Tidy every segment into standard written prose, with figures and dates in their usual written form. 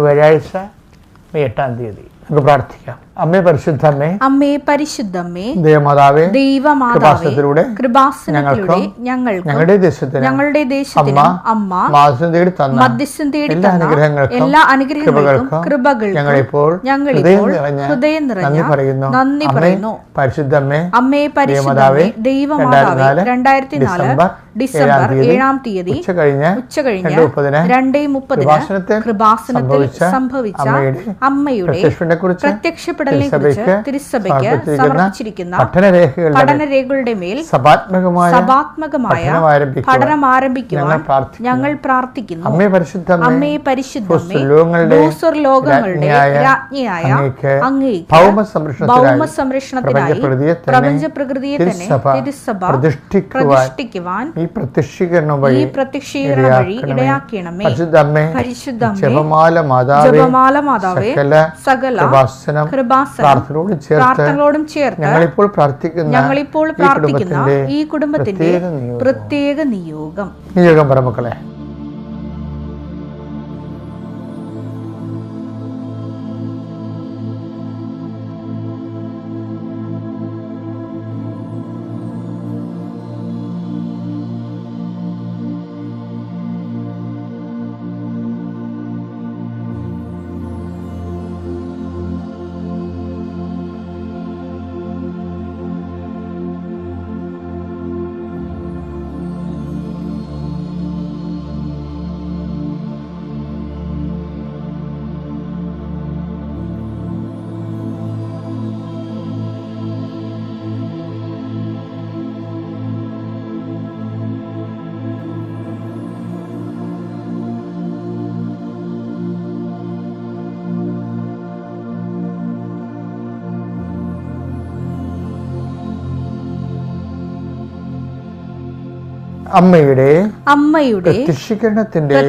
വ്യാഴാഴ്ച മെയ് 8-ാം തീയതി നമുക്ക് പ്രാർത്ഥിക്കാം. അമ്മേ പരിശുദ്ധമ്മേ, അമ്മേ പരിശുദ്ധമ്മേ, ദൈവമാതാവേ, ദൈവമാതാവേ, കൃപാസനത്തിലൂടെ ഞങ്ങളുടെ ദേശത്തിന് അമ്മ മധ്യസ്ഥം തേടി തന്ന എല്ലാ അനുഗ്രഹങ്ങൾക്കും കൃപകൾക്കും ഞങ്ങളിപ്പോൾ ഹൃദയം നിറഞ്ഞ നന്ദി പറയുന്നു. പരിശുദ്ധമ്മേ, അമ്മേ പരിശുദ്ധമ്മേ, ദൈവമാതാവേ, 2004 ഡിസംബർ 7-ാം തീയതി ഉച്ചകഴിഞ്ഞ് 2:30 കൃപാസനത്തിൽ സംഭവിച്ച അമ്മയുടെ പ്രത്യക്ഷപ്പെടലിനെ കുറിച്ച് തിരുസഭയ്ക്ക് സമർപ്പിച്ചിരിക്കുന്ന പഠനരേഖകളുടെ മേൽ സഭാത്മകമായ പഠനം ആരംഭിക്കുവാൻ ഞങ്ങൾ പ്രാർത്ഥിക്കുന്നു. അമ്മേ പരിശുദ്ധമ്മേ, ഭൂസ്വർലോകങ്ങളുടെ രാജ്ഞിയായ അങ്ങേക്ക് ഭൗമ സംരക്ഷണത്തിനായി പ്രപഞ്ച പ്രകൃതിയെ തന്നെ തിരുസഭ പ്രതിഷ്ഠിക്കുവാൻ ഈ പ്രത്യക്ഷീകരണം വഴി ഇടയാക്കണമേ. പരിശുദ്ധമ്മേ, ജപമാല മാതാവേ, സകല പ്രാർത്ഥനകളോടും ചേർത്ത് ഞങ്ങളിപ്പോൾ പ്രാർത്ഥിക്കുന്ന ഈ കുടുംബത്തിന്റെ പ്രത്യേക നിയോഗം. പറമക്കളെ, അമ്മയുടെ പ്രത്യക്ഷീകരണത്തിന്റെ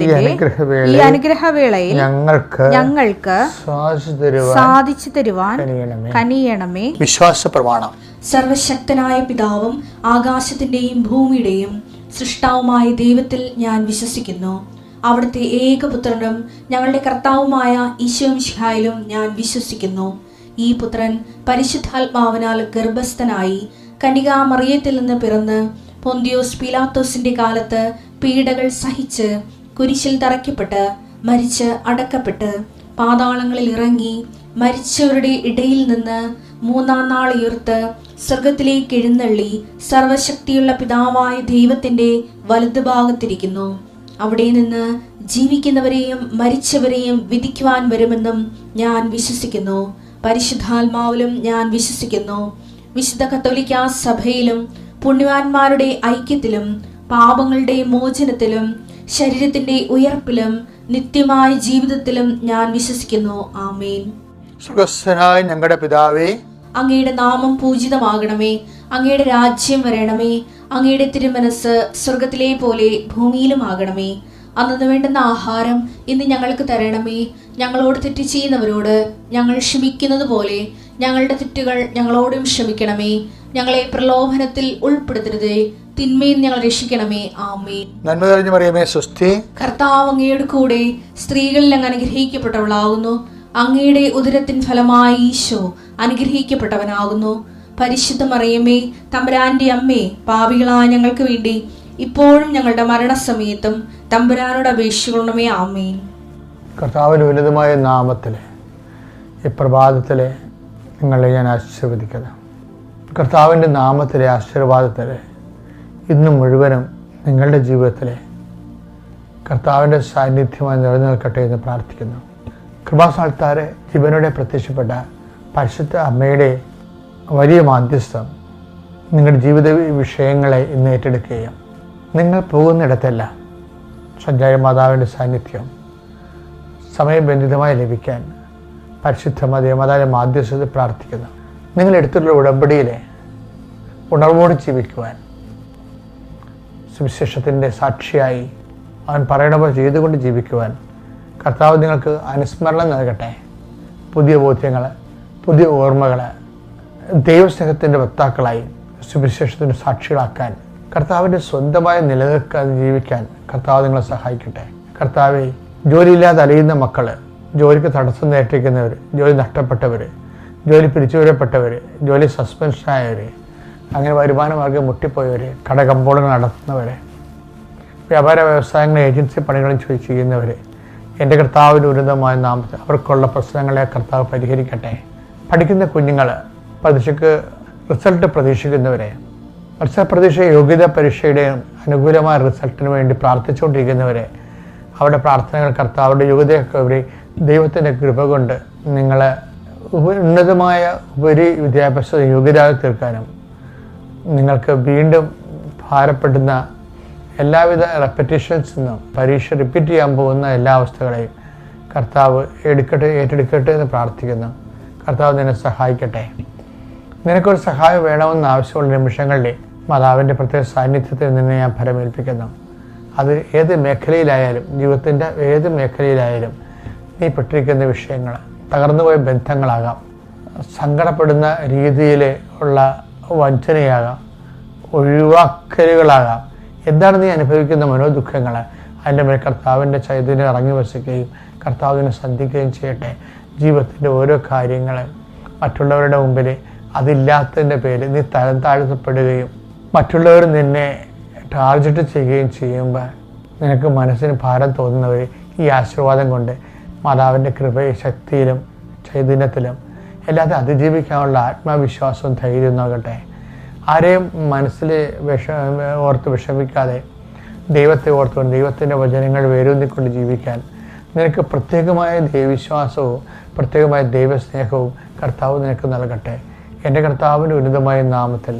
ഈ അനുഗ്രഹവേളയിൽ ഞങ്ങൾക്ക് സാധിച്ചു തരുവാൻ കനിയണമേ. വിശ്വാസ പ്രമാണം. സർവശക്തനായ പിതാവും ആകാശത്തിന്റെയും ഭൂമിയുടെയും സൃഷ്ടാവുമായ ദൈവത്തിൽ ഞാൻ വിശ്വസിക്കുന്നു. അവിടുത്തെ ഏകപുത്രനും ഞങ്ങളുടെ കർത്താവുമായ ഈശോമിശിഹായിലും ഞാൻ വിശ്വസിക്കുന്നു. ഈ പുത്രൻ പരിശുദ്ധാത്മാവിനാൽ ഗർഭസ്ഥനായി കന്യകാമറിയത്തിൽ നിന്ന് പിറന്ന് പൊന്തിയോസ് പീലാത്തോസിന്റെ കാലത്ത് പീഡകൾ സഹിച്ച് കുരിശിൽ തറയ്ക്കപ്പെട്ട് മരിച്ച് അടക്കപ്പെട്ട് പാതാളങ്ങളിൽ ഇറങ്ങി മരിച്ചവരുടെ ഇടയിൽ നിന്ന് 3-ാം നാൾ ഉയർത്ത് സ്വർഗത്തിലേക്ക് എഴുന്നള്ളി സർവശക്തിയുള്ള പിതാവായ ദൈവത്തിന്റെ വലതുഭാഗത്തിരിക്കുന്നു. അവിടെ നിന്ന് ജീവിക്കുന്നവരെയും മരിച്ചവരെയും വിധിക്കുവാൻ വരുമെന്നും ഞാൻ വിശ്വസിക്കുന്നു. പരിശുദ്ധാത്മാവിലും ഞാൻ വിശ്വസിക്കുന്നു. വിശുദ്ധ കത്തോലിക്കാ സഭയിലും പുണ്യവാന്മാരുടെ ഐക്യത്തിലും പാപങ്ങളുടെ മോചനത്തിലും ശരീരത്തിന്റെ ഉയർപ്പിലും നിത്യമായ ജീവിതത്തിലും ഞാൻ വിശ്വസിക്കുന്നു. ആമേൻ. സ്വർഗ്ഗസ്ഥനായ ഞങ്ങളുടെ പിതാവേ, അങ്ങയുടെ നാമം പൂജിതമാകണമേ. അങ്ങയുടെ രാജ്യം വരണമേ. അങ്ങയുടെ തിരുമനസ് സ്വർഗത്തിലെ പോലെ ഭൂമിയിലും ആകണമേ. അന്നു വേണ്ടുന്ന ആഹാരം ഇന്ന് ഞങ്ങൾക്ക് തരണമേ. ഞങ്ങളോട് തെറ്റ് ചെയ്യുന്നവരോട് ഞങ്ങൾ ക്ഷമിക്കുന്നത് പോലെ ഞങ്ങളുടെ തെറ്റുകൾ ഞങ്ങളോടും ക്ഷമിക്കണമേ. ഞങ്ങളെ പ്രലോഭനത്തിൽ ഉൾപ്പെടുത്തരുതേ, തിന്മയിൽ ഞങ്ങൾ രക്ഷിക്കണമേ. ആമേൻ. നന്മ നിറഞ്ഞ മറിയമേ, സ്വസ്തി. കർത്താവ് അങ്ങയുടെ കൂടെ സ്ത്രീകളിൽ അങ്ങ് അനുഗ്രഹിക്കപ്പെട്ടവളാകുന്നു. അങ്ങയുടെ ഉദരത്തിൻ ഫലമായി ഈശോ അനുഗ്രഹിക്കപ്പെട്ടവനാകുന്നു. പരിശുദ്ധ മറിയമേ, തമ്പുരാന്റെ അമ്മേ, പാപികളായ ഞങ്ങൾക്ക് വേണ്ടി ഇപ്പോഴും ഞങ്ങളുടെ മരണസമയത്തും തമ്പുരാനോട് അപേക്ഷിക്കണമേ. ആമേൻ. കർത്താവിന്റെ ഉന്നതമായ നാമത്തിലെ ഈ പ്രഭാതത്തിലെ നിങ്ങളെ ഞാൻ ആശീർവദിക്കുന്നു. കർത്താവിൻ്റെ നാമത്തിലെ ആശീർവാദത്തിലെ ഇന്ന് മുഴുവനും നിങ്ങളുടെ ജീവിതത്തിലെ കർത്താവിൻ്റെ സാന്നിധ്യമായി നിലനിൽക്കട്ടെ എന്ന് പ്രാർത്ഥിക്കുന്നു. കൃപാസ്ഥാനത്താരെ ജീവനോടെ പ്രത്യക്ഷപ്പെട്ട പരിശുദ്ധ അമ്മയുടെ വലിയ മാധ്യസ്ഥം നിങ്ങളുടെ ജീവിത വിഷയങ്ങളെ ഇന്ന് ഏറ്റെടുക്കുകയും നിങ്ങൾ പോകുന്നിടത്തെല്ലാം സഞ്ചാരി മാതാവിൻ്റെ സാന്നിധ്യം സമയബന്ധിതമായി ലഭിക്കാൻ പരിശുദ്ധ മാതാവിൻ്റെ മാധ്യസ്ഥത പ്രാർത്ഥിക്കുന്നു. നിങ്ങളെടുത്തുള്ള ഉടമ്പടിയിലെ ഉണർവോട് ജീവിക്കുവാൻ, സുവിശേഷത്തിൻ്റെ സാക്ഷിയായി അവൻ പറയണപോലെ ചെയ്തുകൊണ്ട് ജീവിക്കുവാൻ കർത്താവ് നിങ്ങൾക്ക് അനുസ്മരണം നൽകട്ടെ. പുതിയ ബോധ്യങ്ങൾ, പുതിയ ഓർമ്മകൾ, ദൈവസ്നേഹത്തിൻ്റെ വക്താക്കളായി സുവിശേഷത്തിൻ്റെ സാക്ഷികളാക്കാൻ, കർത്താവിൻ്റെ സ്വന്തമായി നിലനിൽക്കാൻ ജീവിക്കാൻ കർത്താവ് നിങ്ങളെ സഹായിക്കട്ടെ. കർത്താവെ, ജോലിയില്ലാതെ അലയുന്ന മക്കൾ, ജോലിക്ക് തടസ്സം നേരിട്ടിരിക്കുന്നവർ, ജോലി നഷ്ടപ്പെട്ടവർ, ജോലി പിരിച്ചുവിടപ്പെട്ടവർ, ജോലി സസ്പെൻഷനായവർ, അങ്ങനെ വരുമാന മാർഗ്ഗം മുട്ടിപ്പോയവർ, കടകമ്പോളങ്ങൾ നടത്തുന്നവർ, വ്യാപാര വ്യവസായങ്ങൾ ഏജൻസി പണികളും ചെയ്യുന്നവർ, എൻ്റെ കർത്താവിൻ്റെ ഉന്നതമായ നാമത്തിൽ അവർക്കുള്ള പ്രശ്നങ്ങളെ കർത്താവ് പരിഹരിക്കട്ടെ. പഠിക്കുന്ന കുഞ്ഞുങ്ങൾ, പരീക്ഷയ്ക്ക് റിസൾട്ട് പ്രതീക്ഷിക്കുന്നവരെ, മത്സരപ്രതീക്ഷ യോഗ്യതാ പരീക്ഷയുടെ അനുകൂലമായ റിസൾട്ടിന് വേണ്ടി പ്രാർത്ഥിച്ചുകൊണ്ടിരിക്കുന്നവരെ, അവരുടെ പ്രാർത്ഥനകൾ കർത്താവിൻ്റെ യോഗ്യതയൊക്കെ ദൈവത്തിൻ്റെ കൃപ കൊണ്ട് നിങ്ങളെ ഉന്നതമായ ഉപരി വിദ്യാഭ്യാസ യോഗ്യരായി തീർക്കാനും നിങ്ങൾക്ക് വീണ്ടും ഭാരപ്പെടുന്ന എല്ലാവിധ റെപ്പറ്റീഷൻസിൽ നിന്നും പരീക്ഷ റിപ്പീറ്റ് ചെയ്യാൻ പോകുന്ന എല്ലാ അവസ്ഥകളെയും കർത്താവ് ഏറ്റെടുക്കട്ടെ എന്ന് പ്രാർത്ഥിക്കുന്നു. കർത്താവ് നിന്നെ സഹായിക്കട്ടെ. നിനക്കൊരു സഹായം വേണമെന്ന് ആവശ്യമുള്ള നിമിഷങ്ങളിൽ മാതാവിൻ്റെ പ്രത്യേക സാന്നിധ്യത്തിൽ നിന്നെ ഞാൻ ഫലമേൽപ്പിക്കുന്നു. അത് ഏത് മേഖലയിലായാലും, ജീവിതത്തിൻ്റെ ഏത് മേഖലയിലായാലും നീ പെട്ടിരിക്കുന്ന വിഷയങ്ങൾ, തകർന്നുപോയ ബന്ധങ്ങളാകാം, സങ്കടപ്പെടുന്ന രീതിയിൽ ഉള്ള വഞ്ചനയാകാം, ഒഴിവാക്കലുകളാകാം, എന്താണ് നീ അനുഭവിക്കുന്ന മനോദുഃഖങ്ങൾ, അതിൻ്റെ മേൽ കർത്താവിൻ്റെ ചൈതന്യം ഇറങ്ങി വസിക്കുകയും കർത്താവിനെ സന്ധിക്കുകയും ചെയ്യട്ടെ. ജീവിതത്തിൻ്റെ ഓരോ കാര്യങ്ങളും മറ്റുള്ളവരുടെ മുമ്പിൽ അതില്ലാത്തതിൻ്റെ പേരിൽ നീ തരം താഴ്ത്തപ്പെടുകയും മറ്റുള്ളവർ നിന്നെ ടാർഗറ്റ് ചെയ്യുകയും ചെയ്യുമ്പോൾ നിനക്ക് മനസ്സിന് ഭാരം തോന്നുന്നവർ ഈ ആശീർവാദം കൊണ്ട് മാതാവിൻ്റെ കൃപയും ശക്തിയിലും ചൈതന്യത്തിലും എല്ലാത്തിനും അതിജീവിക്കാനുള്ള ആത്മവിശ്വാസവും ധൈര്യവും നോക്കട്ടെ. ആരെയും മനസ്സിൽ ഓർത്ത് വിഷമിക്കാതെ ദൈവത്തെ ഓർത്തുകൊണ്ട് ദൈവത്തിൻ്റെ വചനങ്ങൾ വേരൂന്നിക്കൊണ്ട് ജീവിക്കാൻ നിനക്ക് പ്രത്യേകമായ ദൈവവിശ്വാസവും പ്രത്യേകമായ ദൈവസ്നേഹവും കർത്താവ് നിനക്ക് നൽകട്ടെ. എൻ്റെ കർത്താവിൻ്റെ ഉന്നതമായ നാമത്തിൽ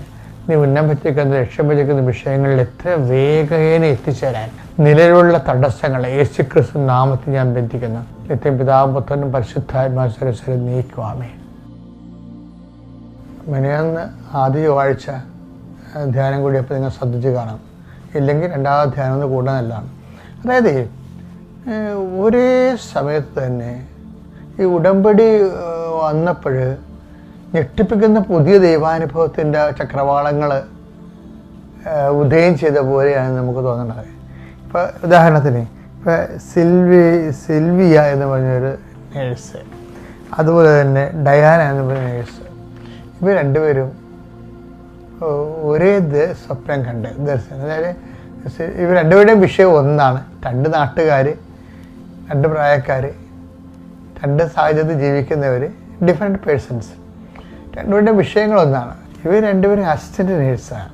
നീ ഉന്നമിച്ചിരിക്കുന്ന ലക്ഷ്യം വെച്ചിരിക്കുന്ന വിഷയങ്ങളിൽ എത്ര വേഗേന എത്തിച്ചേരാൻ നിലവിലുള്ള തടസ്സങ്ങളെ യേശുക്രിസ്തു നാമത്തിൽ ഞാൻ ബന്ധിക്കുന്നു. നിത്യം പിതാവും പുത്രനും പരിശുദ്ധാത്മാവിനും നീക്കുവാമേ. മെനയാന്ന് ആദ്യ ചൊവ്വാഴ്ച ധ്യാനം കൂടിയപ്പോൾ നിങ്ങൾ ശ്രദ്ധിച്ച് കാണാം. ഇല്ലെങ്കിൽ രണ്ടാമത് ധ്യാനം ഒന്ന് കൂടാൻ നല്ലതാണ്. അതായത് ഒരേ സമയത്ത് തന്നെ ഈ ഉടമ്പടി വന്നപ്പോൾ ഞെട്ടിപ്പിക്കുന്ന പുതിയ ദൈവാനുഭവത്തിൻ്റെ ചക്രവാളങ്ങൾ ഉദയം ചെയ്ത പോലെയാണ് നമുക്ക് തോന്നുന്നത്. ഇപ്പോൾ ഉദാഹരണത്തിന് ഇപ്പോൾ സിൽവിയ എന്ന് പറഞ്ഞൊരു നേഴ്സ്, അതുപോലെ തന്നെ ഡയാന എന്ന് പറഞ്ഞ നേഴ്സ്, ഇവർ രണ്ടുപേരും ഒരേ സ്വപ്നം കണ്ട് ദർശനം. അതായത് ഇവർ രണ്ടുപേരുടെയും വിഷയം ഒന്നാണ്. രണ്ട് നാട്ടുകാർ, രണ്ട് പ്രായക്കാർ, രണ്ട് സാഹചര്യത്തിൽ ജീവിക്കുന്നവർ, ഡിഫറെൻറ്റ് പേഴ്സൺസ്, രണ്ടുപേരുടെയും വിഷയങ്ങളൊന്നാണ്. ഇവർ രണ്ടുപേരും അസിസ്റ്റൻ്റ് നേഴ്സാണ്.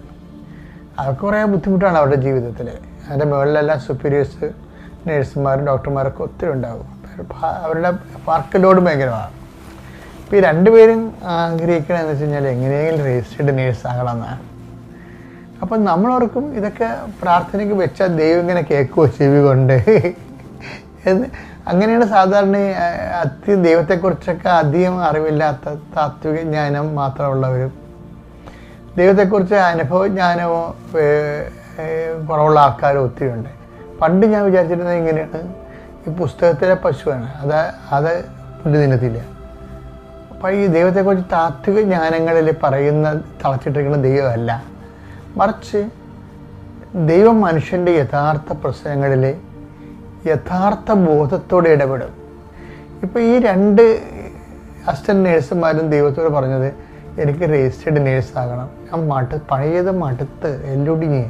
അവർക്ക് കുറേ ബുദ്ധിമുട്ടാണ് അവരുടെ ജീവിതത്തിൽ. അതിൻ്റെ മുകളിലെല്ലാം സുപ്പീരിയേഴ്സ്, നേഴ്സുമാരും ഡോക്ടർമാരൊക്കെ ഒത്തിരി ഉണ്ടാകും. അവരുടെ വർക്ക് ലോഡ് ഭയങ്കരമാണ്. ഇപ്പോൾ ഈ രണ്ടുപേരും ആഗ്രഹിക്കണമെന്ന് വെച്ച് കഴിഞ്ഞാൽ എങ്ങനെയെങ്കിലും രജിസ്റ്റേർഡ് നേഴ്സ് ആകണമെന്നാണ്. അപ്പം നമ്മളോർക്കും ഇതൊക്കെ പ്രാർത്ഥനയ്ക്ക് വെച്ചാൽ ദൈവം ഇങ്ങനെ കേൾക്കുമോ ചെവി കൊണ്ട് എന്ന്. അങ്ങനെയാണ് സാധാരണ ദൈവത്തെക്കുറിച്ചൊക്കെ അധികം അറിവില്ലാത്ത താത്വിക ജ്ഞാനം മാത്രമുള്ളവരും ദൈവത്തെക്കുറിച്ച് അനുഭവജ്ഞാനമോ കുറവുള്ള ആൾക്കാരും ഒത്തിരി ഉണ്ട്. പണ്ട് ഞാൻ വിചാരിച്ചിരുന്നത് ഇങ്ങനെയാണ്, ഈ പുസ്തകത്തിലെ പശുവാണ്, അത് പുല്ല് തിന്നത്തില്ല. അപ്പോൾ ഈ ദൈവത്തെക്കുറിച്ച് താത്വിക ജ്ഞാനങ്ങളിൽ പറയുന്ന തളച്ചിട്ടിരിക്കുന്ന ദൈവമല്ല, മറിച്ച് ദൈവം മനുഷ്യൻ്റെ യഥാർത്ഥ പ്രശ്നങ്ങളിൽ യഥാർത്ഥ ബോധത്തോടെ ഇടപെടും. ഇപ്പോൾ ഈ രണ്ട് അസിസ്റ്റൻ്റ് നേഴ്സുമാരും ദൈവത്തോട് പറഞ്ഞത് എനിക്ക് രജിസ്റ്റേർഡ് നേഴ്സാകണം, ഞാൻ പഴയത് മടുത്ത് എല്ലൊടിഞ്ഞ്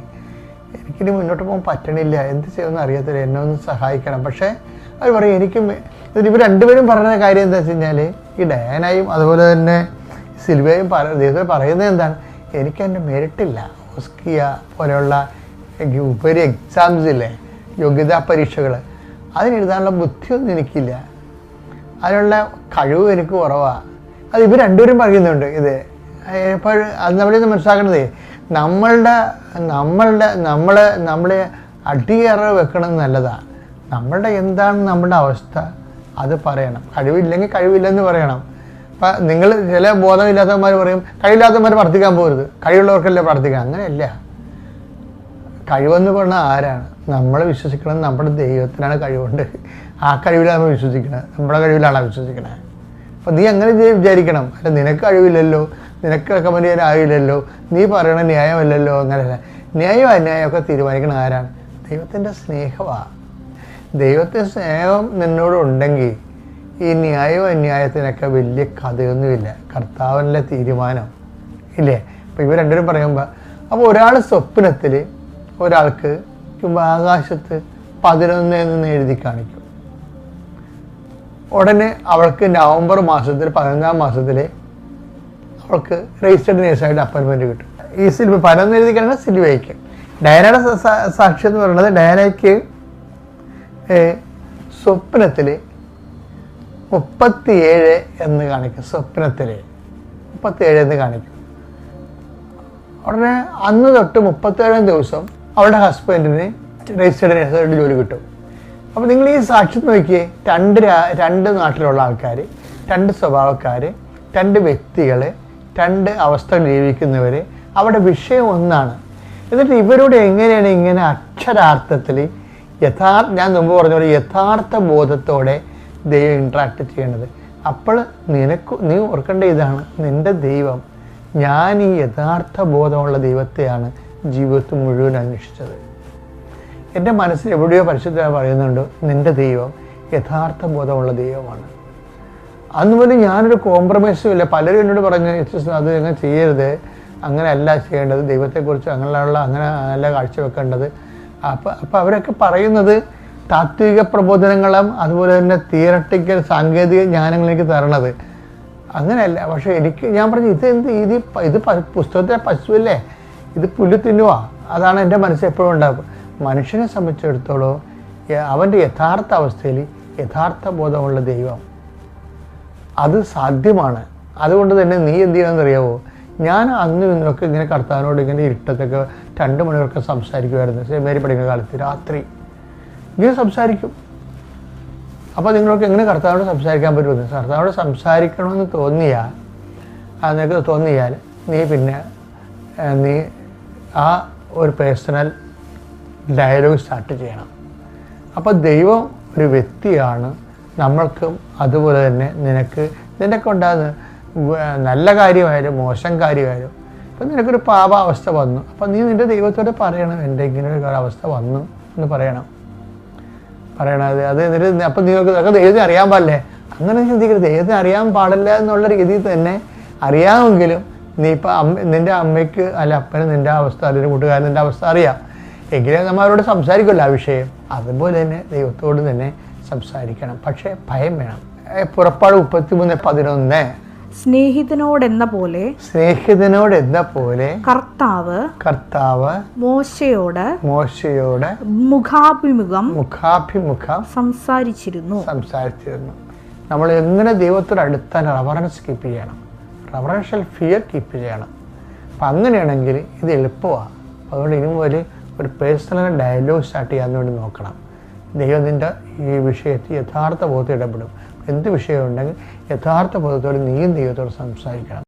എനിക്കിനി മുന്നോട്ട് പോകാൻ പറ്റണില്ല, എന്ത് ചെയ്യുമെന്ന് അറിയത്തില്ല, എന്നെ ഒന്ന് സഹായിക്കണം. പക്ഷേ അവർ പറയും ഇവർ രണ്ടുപേരും പറയുന്ന കാര്യം എന്താ വെച്ച് കഴിഞ്ഞാൽ, ഈ ഡയാനയും അതുപോലെ തന്നെ സിൽവിയയും ദൈവത്തോട് പറയുന്നത് എന്താണ്, എനിക്ക് എൻ്റെ മെറിറ്റില്ല. ഓസ്കിയ പോലെയുള്ള ഉപരി എക്സാംസ് ഇല്ലേ, യോഗ്യതാ പരീക്ഷകൾ, അതിനെഴുതാനുള്ള ബുദ്ധിയൊന്നും എനിക്കില്ല, അതിനുള്ള കഴിവ് എനിക്ക് കുറവാണ്. അത് ഇവർ രണ്ടുപേരും പറയുന്നുണ്ട്. ഇത് ഇപ്പോൾ അത് നമ്മളിന്ന് മനസ്സിലാക്കേണ്ടത് നമ്മളെ അടിയേറെ വെക്കണമെന്ന് നല്ലതാണ്. നമ്മളുടെ എന്താണ് നമ്മുടെ അവസ്ഥ അത് പറയണം. കഴിവില്ലെങ്കിൽ കഴിവില്ലെന്ന് പറയണം. അപ്പം നിങ്ങൾ ചില ബോധമില്ലാത്തവന്മാർ പറയും കഴിവില്ലാത്തവന്മാർ പ്രാർത്ഥിക്കാൻ പോകരുത്, കഴിവുള്ളവർക്കല്ലേ പ്രാർത്ഥിക്കാം. അങ്ങനെയല്ല. കഴിവെന്ന് പറഞ്ഞാൽ ആരാണ്? നമ്മൾ വിശ്വസിക്കണം നമ്മുടെ ദൈവത്തിനാണ് കഴിവുണ്ട്. ആ കഴിവിലാണ് നമ്മൾ വിശ്വസിക്കുന്നത്, നമ്മുടെ കഴിവിലാണ് വിശ്വസിക്കുന്നത്. അപ്പം നീ അങ്ങനെ വിചാരിക്കണം. അല്ല നിനക്ക് കഴിവില്ലല്ലോ, നിനക്ക് റെക്കമെൻഡ് ചെയ്യാൻ ആവില്ലല്ലോ, നീ പറയണ ന്യായമല്ലല്ലോ. അങ്ങനെയല്ല. ന്യായം അന്യായമൊക്കെ തീരുമാനിക്കണം ആരാണ്? ദൈവത്തിൻ്റെ സ്നേഹമാണ്. ദൈവത്തെ സ്നേഹം നിന്നോട് ഉണ്ടെങ്കിൽ ഈ ന്യായവും അന്യായത്തിനൊക്കെ വലിയ കഥയൊന്നുമില്ല. കർത്താവിൻ്റെ തീരുമാനം ഇല്ലേ? അപ്പോൾ ഇവർ രണ്ടുപേരും പറയുമ്പോൾ, അപ്പോൾ ഒരാൾ സ്വപ്നത്തിൽ ഒരാൾക്ക് ആകാശത്ത് 11 എന്ന് എഴുതി കാണിക്കും. ഉടനെ അവൾക്ക് നവംബർ മാസത്തിൽ 11-ാം മാസത്തിൽ അവൾക്ക് രജിസ്റ്റേർഡ് നേഴ്സായിട്ട് അപ്പോയിൻമെൻറ്റ് കിട്ടും. ഈ സിൽവ 11 എഴുതി കഴിഞ്ഞാൽ സിൽവയ്ക്ക്. ഡയാനയുടെ സാക്ഷ്യം എന്ന് പറയുന്നത്, ഡയാനയ്ക്ക് സ്വപ്നത്തിൽ 37 എന്ന് കാണിക്കും. സ്വപ്നത്തിൽ 37 എന്ന് കാണിക്കും. ഉടനെ അന്ന് തൊട്ട് 37-ാം ദിവസം അവളുടെ ഹസ്ബൻഡിന് രജിസ്റ്റേർഡ് നേഴ്സായിട്ട് ജോലി കിട്ടും. അപ്പോൾ നിങ്ങൾ ഈ സാക്ഷ്യം നോക്കിയേ, രണ്ട് നാട്ടിലുള്ള ആൾക്കാർ, 2 സ്വഭാവക്കാർ, 2 വ്യക്തികൾ, 2 അവസ്ഥ ജീവിക്കുന്നവർ, അവിടെ വിഷയം ഒന്നാണ്. എന്നിട്ട് ഇവരോട് എങ്ങനെയാണ് ഇങ്ങനെ അക്ഷരാർത്ഥത്തിൽ ഞാൻ മുമ്പ് പറഞ്ഞ പോലെ യഥാർത്ഥ ബോധത്തോടെ ദൈവം ഇൻട്രാക്ട് ചെയ്യേണ്ടത്? അപ്പോൾ നീ ഓർക്കേണ്ട ഇതാണ്, നിൻ്റെ ദൈവം, ഞാൻ ഈ യഥാർത്ഥ ബോധമുള്ള ദൈവത്തെയാണ് ജീവിതത്തിൽ മുഴുവൻ അന്വേഷിച്ചത്. എൻ്റെ മനസ്സിൽ എവിടെയോ പരിശുദ്ധമായി പറയുന്നുണ്ട്, നിൻ്റെ ദൈവം യഥാർത്ഥ ബോധമുള്ള ദൈവമാണ്. അതുപോലെ ഞാനൊരു കോംപ്രമൈസും ഇല്ല. പലരും എന്നോട് പറഞ്ഞു, അത് അങ്ങനെ ചെയ്യരുത്, അങ്ങനെയല്ല ചെയ്യേണ്ടത്, ദൈവത്തെക്കുറിച്ച് അങ്ങനെ അല്ല കാഴ്ചവെക്കേണ്ടത്. അപ്പോൾ അവരൊക്കെ പറയുന്നത് താത്വിക പ്രബോധനങ്ങളും അതുപോലെ തന്നെ തിയറട്ടിക്കൽ സാങ്കേതിക ജ്ഞാനങ്ങളിലേക്ക് തരണത് അങ്ങനെയല്ല. പക്ഷേ ഞാൻ പറഞ്ഞു, ഇത് പുസ്തകത്തിലെ പശുവല്ലേ, ഇത് പുല്ല് തിന്നുക. അതാണ് എൻ്റെ മനസ്സിൽ എപ്പോഴും ഉണ്ടാകും. മനുഷ്യനെ സംബന്ധിച്ചിടത്തോളം അവൻ്റെ യഥാർത്ഥ അവസ്ഥയിൽ യഥാർത്ഥ ബോധമുള്ള ദൈവം അത് സാധ്യമാണ്. അതുകൊണ്ട് തന്നെ നീ എന്ത് ചെയ്യണമെന്നറിയാവോ? ഞാൻ അന്ന് ഇന്നൊക്കെ ഇങ്ങനെ കർത്താവിനോട് ഇങ്ങനെ ഇരുട്ടത്തൊക്കെ 2 മണിവരെയൊക്കെ സംസാരിക്കുമായിരുന്നു. സെമിനാരി പഠിക്കുന്ന കാലത്ത് രാത്രി ഇങ്ങനെ സംസാരിക്കും. അപ്പോൾ നിങ്ങൾക്ക് എങ്ങനെ കർത്താവിനോട് സംസാരിക്കാൻ പറ്റുമെന്ന്? കർത്താവിനോട് സംസാരിക്കണമെന്ന് നിനക്ക് തോന്നിയാൽ നീ ആ ഒരു പേഴ്സണൽ ഡയലോഗ് സ്റ്റാർട്ട് ചെയ്യണം. അപ്പോൾ ദൈവം ഒരു വ്യക്തിയാണ്, നമ്മൾക്കും അതുപോലെ തന്നെ നിനക്ക് ഉണ്ടാകുന്ന നല്ല കാര്യമായാലും മോശം കാര്യമായാലും. ഇപ്പം നിനക്കൊരു പാപാവസ്ഥ വന്നു, അപ്പം നീ നിൻ്റെ ദൈവത്തോട് പറയണം, എൻ്റെ ഇങ്ങനെ ഒരു അവസ്ഥ വന്നു എന്ന് പറയണം. അത് എന്നിട്ട് അപ്പം നിങ്ങൾക്ക് ദൈവത്തിന് അറിയാൻ പാടില്ലേ? അങ്ങനെ ചിന്തിക്കരുത്. ദൈവത്തിന് അറിയാൻ പാടില്ല എന്നുള്ള രീതിയിൽ തന്നെ അറിയാമെങ്കിലും നീ ഇപ്പം നിൻ്റെ അമ്മയ്ക്ക് അല്ല അപ്പന് നിൻ്റെ അവസ്ഥ, അല്ലെങ്കിൽ കൂട്ടുകാരൻ നിൻ്റെ അവസ്ഥ അറിയാം എങ്കിലും നമ്മൾ അവരോട് സംസാരിക്കുമല്ലോ ആ വിഷയം. അതുപോലെ തന്നെ ദൈവത്തോട് തന്നെ സംസാരിക്കണം. പക്ഷേ ഭയം വേണം. പുറപ്പാട് 33:11 സ്നേഹിതനോടെന്ന പോലെ കർത്താവ് മോശയോട് മുഖാഭിമുഖം സംസാരിച്ചിരുന്നു. നമ്മൾ എങ്ങനെ ദൈവത്തോട് അടുത്താൻ റവറൻസ് കീപ്പ് ചെയ്യണം, റവറൻഷ്യൽ ഫിയർ കീപ്പ് ചെയ്യണം. അപ്പം അങ്ങനെയാണെങ്കിൽ ഇത് എളുപ്പമാണ്. അതുകൊണ്ട് ഇനി മുതൽ ഒരു പേഴ്സണൽ ഡയലോഗ് സ്റ്റാർട്ട് ചെയ്യാൻ വേണ്ടി നോക്കണം. ദൈവത്തിൻ്റെ ഈ വിഷയത്തിൽ യഥാർത്ഥ ബോധത്തിൽ ഇടപെടും. എന്ത് വിഷയം ഉണ്ടെങ്കിൽ യഥാർത്ഥ ബോധത്തോടെ നീയും ദൈവത്തോട് സംസാരിക്കണം.